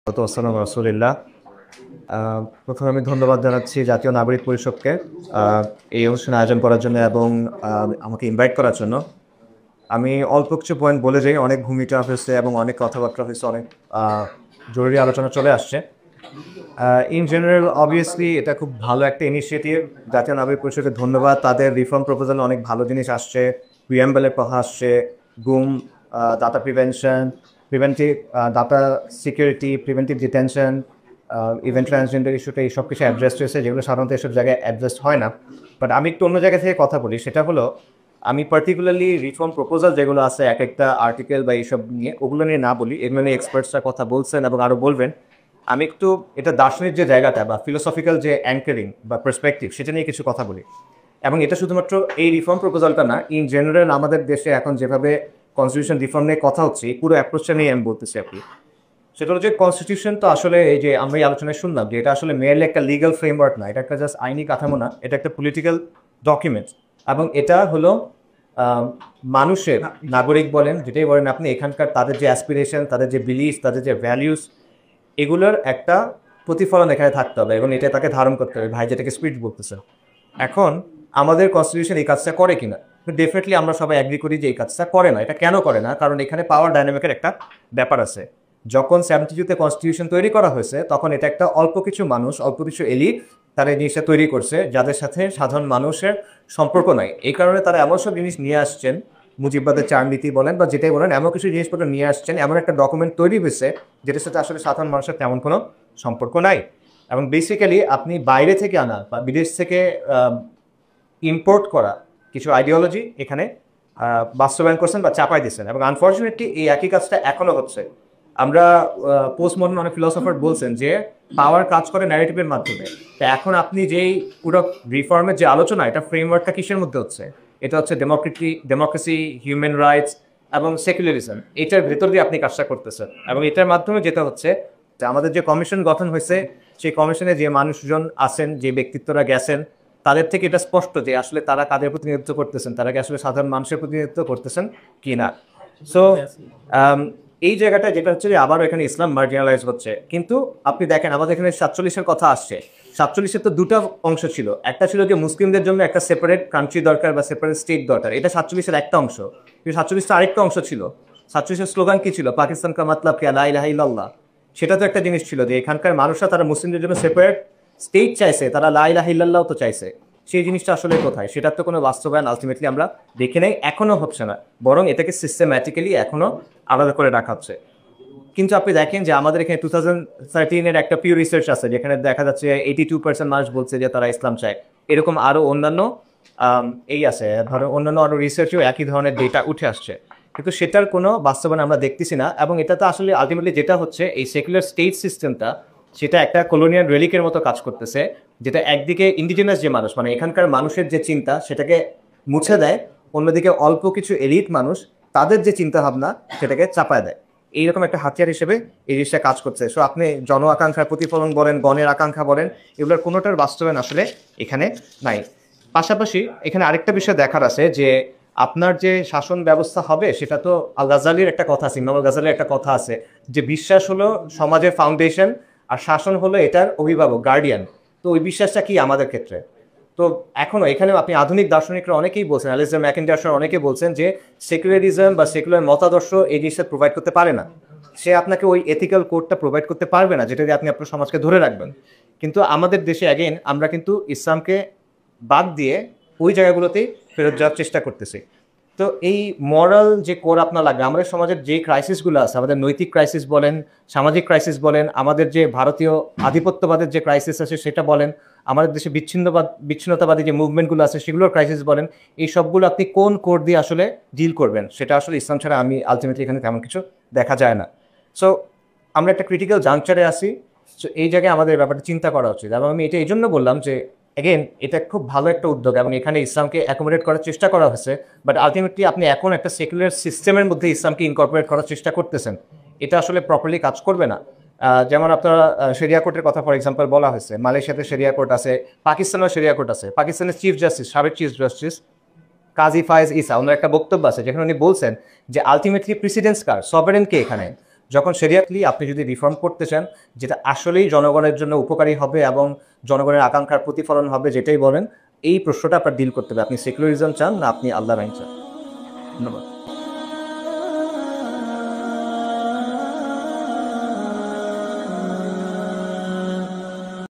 আসসালামু রাসূলিল্লাহ। প্রথমে আমি ধন্যবাদ জানাচ্ছি জাতীয় নাগরিক পরিষদকে এই অনুষ্ঠানে আয়োজন করার জন্য এবং আমাকে ইনভাইট করার জন্য। আমি অল্প কিছু পয়েন্ট বলে যাই। অনেক ভূমিকা হয়েছে এবং অনেক কথাবার্তা হয়েছে, অনেক আ জরুরি আলোচনা চলে আসছে। ইন জেনারেল অবভিয়াসলি এটা খুব ভালো একটা ইনিশিয়েটিভ। জাতীয় নাগরিক পরিষদকে ধন্যবাদ। তাদের রিফর্ম প্রপোজালে অনেক ভালো জিনিস আসছে। প্রিঅ্যাম্বলের কথা আসছে, গুম, data prevention, preventive data security, preventive detention, event transgender ইস্যুটা এইসব কিছু অ্যাড্রেস হয়েছে, যেগুলো সাধারণত এসব জায়গায় অ্যাড্রেস হয় না। বাট আমি একটু অন্য জায়গা থেকে কথা বলি। সেটা হলো, আমি পার্টিকুলারলি রিফর্ম প্রপোজাল যেগুলো আছে এক একটা আর্টিকেল বা এইসব নিয়ে, ওগুলো নিয়ে না বলি। এগুলো নিয়ে এক্সপার্টসরা কথা বলছেন এবং আরও বলবেন। আমি একটু এটা দার্শনিক যে জায়গাটা বা ফিলোসফিক্যাল যে অ্যাঙ্কারিং বা পার্সপেক্টিভ, সেটা নিয়ে কিছু কথা বলি। এবং এটা শুধুমাত্র এই রিফর্ম প্রপোজালটা না, ইন জেনারেল আমাদের দেশে এখন যেভাবে কনস্টিটিউশন রিফর্ম নিয়ে কথা হচ্ছে, এই পুরো অ্যাপ্রোচটা নিয়ে আমি বলতেছি আপনি। সেটা হলো যে কনস্টিটিউশন তো আসলে এই যে আমরা এই আলোচনায় শুনলাম যে এটা আসলে মেয়ারলি একটা লিগাল ফ্রেমওয়ার্ক না, এটা একটা জাস্ট আইনি কাঠামো না, এটা একটা পলিটিক্যাল ডকুমেন্ট। এবং এটা হলো মানুষের, নাগরিক বলেন যেটাই বলেন আপনি, এখানকার তাদের যে অ্যাসপিরেশন, তাদের যে বিলিফ, তাদের যে ভ্যালিউস, এগুলোর একটা প্রতিফলন এখানে থাকতে হবে এবং এটা তাকে ধারণ করতে হবে। ভাই যেটাকে স্পিরিট বলতেছে। এখন আমাদের কনস্টিটিউশন এই কাজটা করে কিনা, ডেফিনেটলি আমরা সবাই অ্যাগ্রি করি যে এই কাজটা করে না। এটা কেন করে না? কারণ এখানে পাওয়ার ডাইনামিকের একটা ব্যাপার আছে। যখন 72-তে কনস্টিটিউশন তৈরি করা হয়েছে, তখন এটা একটা অল্প কিছু মানুষ, অল্প কিছু এলিট তারা এই জিনিসটা তৈরি করছে, যাদের সাথে সাধারণ মানুষের সম্পর্ক নাই। এই কারণে তারা এমন সব জিনিস নিয়ে আসছেন, মুজিববাদের চারনীতি বলেন বা যেটাই বলেন, এমন কিছু জিনিসপত্র নিয়ে আসছেন, এমন একটা ডকুমেন্ট তৈরি হয়েছে যেটার সাথে আসলে সাধারণ মানুষের তেমন কোনো সম্পর্ক নাই। এবং বেসিক্যালি আপনি বাইরে থেকে আনা বা বিদেশ থেকে ইম্পোর্ট করা কিছু আইডিওলজি এখানে বাস্তবায়ন করছেন বা চাপাই দিচ্ছেন। এবং আনফর্চুনেটলি এই একই কাজটা এখনও হচ্ছে। আমরা পোস্ট মডার্ন অনেক ফিলোসফার বলছেন যে পাওয়ার কাজ করে ন্যারেটিভের মাধ্যমে। তো এখন আপনি যেই পুরো রিফর্মের যে আলোচনা, এটা ফ্রেমওয়ার্কটা কিসের মধ্যে হচ্ছে? এটা হচ্ছে ডেমোক্রেসি, হিউম্যান রাইটস এবং সেকুলারিজম। এটার ভেতর দিয়ে আপনি কাজটা করতেছেন। এবং এটার মাধ্যমে যেটা হচ্ছে যে আমাদের যে কমিশন গঠন হয়েছে, সেই কমিশনে যে মানুষজন আছেন, যে ব্যক্তিত্বরা গেছেন, তাদের থেকে এটা স্পষ্ট যে আসলে তারা কাদের প্রতিনিধিত্ব করতেছেন, তারা কি আসলে সাধারণ মানুষের প্রতিনিধিত্ব করতেছেন কি না। সো এই জায়গাটা যেটা হচ্ছে যে আবারও এখানে ইসলাম মার্জিনালাইজ হচ্ছে। কিন্তু আপনি দেখেন আমাদের এখানে 47-এর কথা আসছে। 47-এর তো দুটা অংশ ছিল। একটা ছিল যে মুসলিমদের জন্য একটা সেপারেট কান্ট্রি দরকার বা সেপারেট স্টেট দরকার, এটা 47-এর একটা অংশ। কিন্তু 47-টা আরেকটা অংশ ছিল। 47-এর স্লোগান কি ছিল? পাকিস্তান কা মতলব কি লা ইলাহা ইল্লাল্লাহ। সেটা তো একটা জিনিস ছিল যে এখানকার মানুষরা তারা মুসলিমদের জন্য সেপারেট স্টেট চাইছে, তারা লা ইলাহা ইল্লাল্লাহ তো চাইছে। সেই জিনিসটা আসলে কোথায়? সেটার তো কোনো বাস্তবায়ন আলটিমেটলি আমরা দেখি নাই, এখনও হচ্ছে না। বরং এটাকে সিস্টেম্যাটিক্যালি এখনও আলাদা করে রাখা হচ্ছে। কিন্তু আপনি দেখেন যে আমাদের এখানে 2013-এর একটা পিউ রিসার্চ আছে, যেখানে দেখা যাচ্ছে 82% মানুষ বলছে যে তারা ইসলাম চায়। এরকম আরও অন্যান্য এই আছে, ধরো অন্যান্য আরও রিসার্চেও একই ধরনের ডেটা উঠে আসছে। কিন্তু সেটার কোনো বাস্তবায়ন আমরা দেখতেছি না। এবং এটা তো আসলে আলটিমেটলি যেটা হচ্ছে, এই সেকুলার স্টেট সিস্টেমটা সেটা একটা কলোনিয়াল রেলিকের মতো কাজ করতেছে, যেটা একদিকে ইন্ডিজিনাস যে মানুষ, মানে এখানকার মানুষের যে চিন্তা, সেটাকে মুছে দেয়। অন্যদিকে অল্প কিছু এলিট মানুষ, তাদের যে চিন্তাভাবনা, সেটাকে চাপায় দেয়। এইরকম একটা হাতিয়ার হিসেবে এই জিনিসটা কাজ করছে। সো আপনি জন আকাঙ্ক্ষার প্রতিফলন বলেন, গণের আকাঙ্ক্ষা বলেন, এগুলোর কোনোটার বাস্তবায়ন আসলে এখানে নাই। পাশাপাশি এখানে আরেকটা বিষয় দেখার আছে যে আপনার যে শাসন ব্যবস্থা হবে, সেটা তো আল গাজালির একটা কথা আছে, ইমাম আল গাজালির একটা কথা আছে যে বিশ্বাস হলো সমাজের ফাউন্ডেশন আর শাসন হলো এটার অভিভাবক, গার্ডিয়ান। তো ওই বিশ্বাসটা কি আমাদের ক্ষেত্রে? তো এখনও এখানেও আপনি আধুনিক দার্শনিকরা অনেকেই বলছেন, অ্যালেক্সান্ডার ম্যাকিন্টশ অনেকে বলছেন যে সেকুলারিজম বা সেকুলার মতাদর্শ এই জিনিসটা প্রোভাইড করতে পারে না। সে আপনাকে ওই এথিক্যাল কোডটা প্রোভাইড করতে পারবে না, যেটা দিয়ে আপনি আপনার সমাজকে ধরে রাখবেন। কিন্তু আমাদের দেশে অ্যাগেন আমরা কিন্তু ইসলামকে বাদ দিয়ে ওই জায়গাগুলোতেই ফেরত যাওয়ার চেষ্টা করতেছি। তো এই মরাল যে কোর আপনার লাগবে, আমাদের সমাজের যে ক্রাইসিসগুলো আছে, আমাদের নৈতিক ক্রাইসিস বলেন, সামাজিক ক্রাইসিস বলেন, আমাদের যে ভারতীয় আধিপত্যবাদের যে ক্রাইসিস আছে সেটা বলেন, আমাদের দেশে বিচ্ছিন্নতাবাদী যে মুভমেন্টগুলো আছে সেগুলোর ক্রাইসিস বলেন, এই সবগুলো আপনি কোন কোর দিয়ে আসলে ডিল করবেন, সেটা আসলে ইসলাম ছাড়া আমি আলটিমেটলি এখানে তেমন কিছু দেখা যায় না। সো আমরা একটা ক্রিটিক্যাল জাংচারে আসি। সো এই জায়গায় আমাদের ব্যাপারটা চিন্তা করা উচিত। এবং আমি এটা এই জন্য বললাম যে এগেন এটা খুব ভালো একটা উদ্যোগ এবং এখানে ইসলামকে অ্যাকোমোডেট করার চেষ্টা করা হয়েছে। বাট আলটিমেটলি আপনি এখন একটা সেকুলার সিস্টেমের মধ্যে ইসলামকে ইনকর্পোরেট করার চেষ্টা করতেছেন, এটা আসলে প্রপারলি কাজ করবে না। যেমন আপনারা শরিয়া কোর্টের কথা ফর এক্সাম্পল বলা হয়েছে, মালয়েশিয়াতে শরিয়া কোর্ট আছে, পাকিস্তানেও শরিয়া কোর্ট আছে। পাকিস্তানের চিফ জাস্টিস, সাবেক চিফ জাস্টিস কাজী ফায়েজ ইসা, ওনার একটা বক্তব্য আছে যেখানে উনি বলছেন যে আলটিমেটলি প্রেসিডেন্টস কার, সভারেন কে এখানে? যখন শরিয়াতলি আপনি যদি রিফর্ম করতে চান, যেটা আসলেই জনগণের জন্য উপকারী হবে এবং জনগণের আকাঙ্ক্ষার প্রতিফলন হবে, যেটাই বলেন, এই প্রশ্নটা আপনার ডিল করতে হবে। আপনি সেকুলারিজম চান না আপনি আল্লাহর আইন চান? ধন্যবাদ।